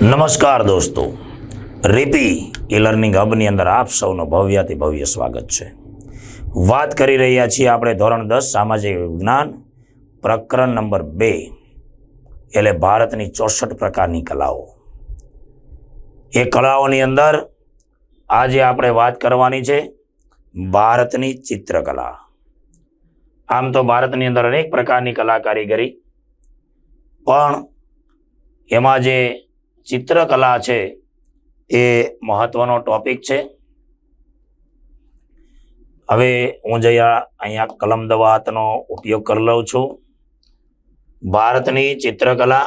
નમસ્કાર દોસ્તો, રીપી e learning હબની અંદર આપ સૌનો ભવ્યાતિ ભવ્ય સ્વાગત છે. વાત કરી રહ્યા છીએ આપણે ધોરણ 10 સામાજિક વિજ્ઞાન પ્રકરણ નંબર 2 એટલે ભારતની 64 પ્રકારની કલાઓ. એ કલાઓની અંદર આજે આપણે વાત કરવાની છે ભારતની ચિત્રકલા. આમ તો ભારતની અંદર અનેક પ્રકારની કલા કારીગરી, પણ એમાં જે ચિત્રકલા છે એ મહત્વનો ટોપિક છે. હવે હું અહીંયા કલમ દવાતનો ઉપયોગ કરી લઉં છું. ભારતની ચિત્રકલા,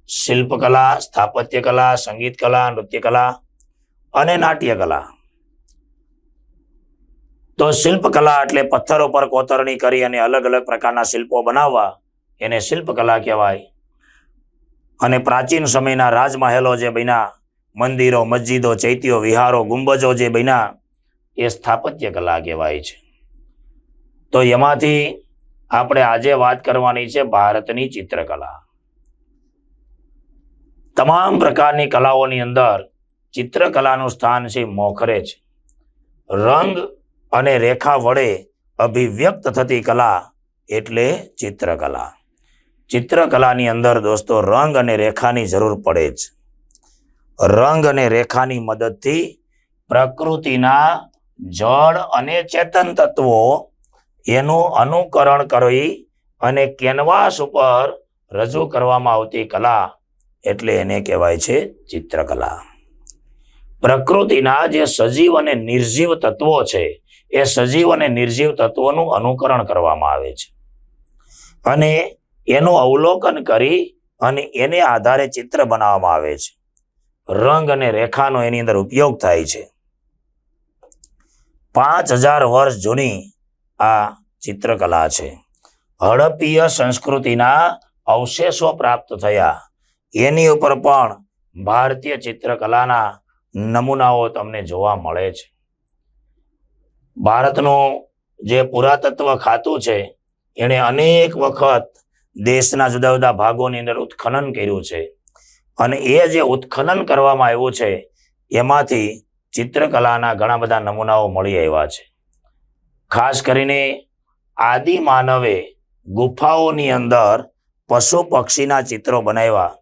શિલ્પકલા, સ્થાપત્ય કલા, સંગીત કલા, નૃત્ય કલા અને નાટ્ય કલા. તો શિલ્પકલા એટલે પથ્થરો પર કોતરણી કરી અને અલગ અલગ પ્રકારના શિલ્પો બનાવવા, એને શિલ્પકલા કહેવાય. અને પ્રાચીન સમયના રાજમહેલો જે બન્યા, મંદિરો, મસ્જિદો, ચૈત્યો, વિહારો, ગુંબજો જે બન્યા, એ સ્થાપત્ય કલા કહેવાય છે. તો એમાંથી આપણે આજે વાત કરવાની છે ભારતની ચિત્રકલા. તમામ પ્રકારની કલાઓની અંદર ચિત્રકલાનું સ્થાન છે મોખરે છે. રંગ અને રેખા વડે અભિવ્યક્ત થતી કલા એટલે ચિત્રકલા. ચિત્રકલાની અંદર દોસ્તો રંગ અને રેખાની જરૂર પડે છે. રંગ અને રેખાની મદદથી પ્રકૃતિના જળ અને ચેતન તત્વો એનું અનુકરણ કરી અને કેનવાસ ઉપર રજૂ કરવામાં આવતી કલા એટલે એને કહેવાય છે ચિત્રકલા. પ્રકૃતિના જે સજીવ અને નિર્જીવ તત્વો છે એ સજીવ અને નિર્જીવ તત્વોનું અનુકરણ કરવામાં આવે છે અને એનું અવલોકન કરી અને એને આધારે ચિત્ર બનાવવામાં આવે છે. રંગ અને રેખાનો એની અંદર ઉપયોગ થાય છે. 5000 વર્ષ જૂની આ ચિત્રકલા છે. હડપ્પીય સંસ્કૃતિના અવશેષો પ્રાપ્ત થયા, એની ઉપર પણ ભારતીય ચિત્રકલાના નમૂનાઓ તમને જોવા મળે છે. ભારતનું જે પુરાતત્વ ખાતું છે એણે અનેક વખત દેશના જુદા જુદા ભાગોની અંદર ઉત્ખનન કર્યું છે અને એ જે ઉત્ખનન કરવામાં આવ્યું છે એમાંથી ચિત્રકલાના ઘણા બધા નમૂનાઓ મળી આવ્યા છે. ખાસ કરીને આદિ માનવે ગુફાઓની અંદર પશુ પક્ષીના ચિત્રો બનાવ્યા,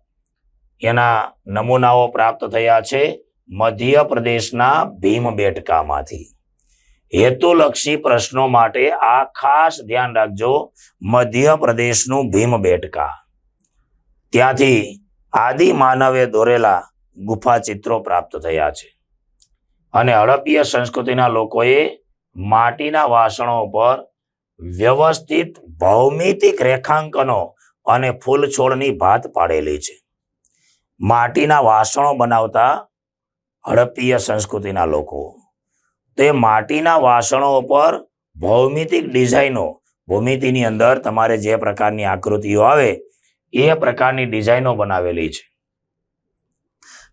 એના નમૂનાઓ પ્રાપ્ત થયા છે મધ્યપ્રદેશના ભીમબેટકામાંથી. હેતુલક્ષી પ્રશ્નો માટે આ ખાસ ધ્યાન રાખજો, મધ્યપ્રદેશનું ભીમબેટકા. ત્યાંથી આદિ માનવે દોરેલા ગુફા ચિત્રો પ્રાપ્ત થયા છે. અને હડપ્પીય સંસ્કૃતિના લોકોએ માટીના વાસણો પર વ્યવસ્થિત ભૌમિતિક રેખાંકનો અને ફૂલ છોડની ભાત પાડેલી છે. માટીના વાસણો બનાવતા હડપ્પીય સંસ્કૃતિના લોકો, તે માટીના વાસણો પર ભૌમિતિક ડિઝાઇનો, ભૂમિતિની અંદર તમારે જે પ્રકારની આકૃતિઓ આવે એ પ્રકારની ડિઝાઇનો બનાવેલી છે.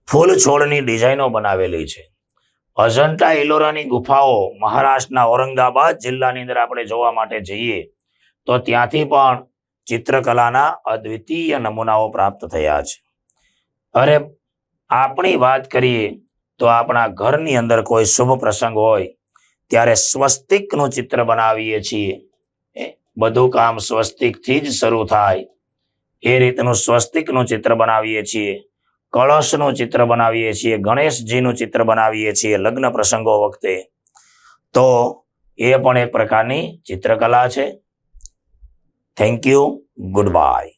ફૂલ છોડની ડિઝાઇનો બનાવેલી છે. અજંટા ઇલોરાની ગુફાઓ મહારાષ્ટ્રના ઔરંગાબાદ જિલ્લાની અંદર આપણે જોવા માટે જઈએ તો ત્યાંથી પણ ચિત્રકલાના અદ્વિતીય નમૂનાઓ પ્રાપ્ત થયા છે. અરે આપણી વાત કરીએ તો આપણા ઘરની અંદર કોઈ શુભ પ્રસંગ હોય ત્યારે સ્વસ્તિકનું ચિત્ર બનાવીએ છીએ. બધું કામ સ્વસ્તિકથી જ શરૂ થાય એ રીતનું સ્વસ્તિકનું ચિત્ર બનાવીએ છીએ. કળશનું ચિત્ર બનાવીએ છીએ, ગણેશજીનું ચિત્ર બનાવીએ છીએ લગ્ન પ્રસંગો વખતે. તો એ પણ એક પ્રકારની ચિત્રકલા છે. Thank you. Good bye.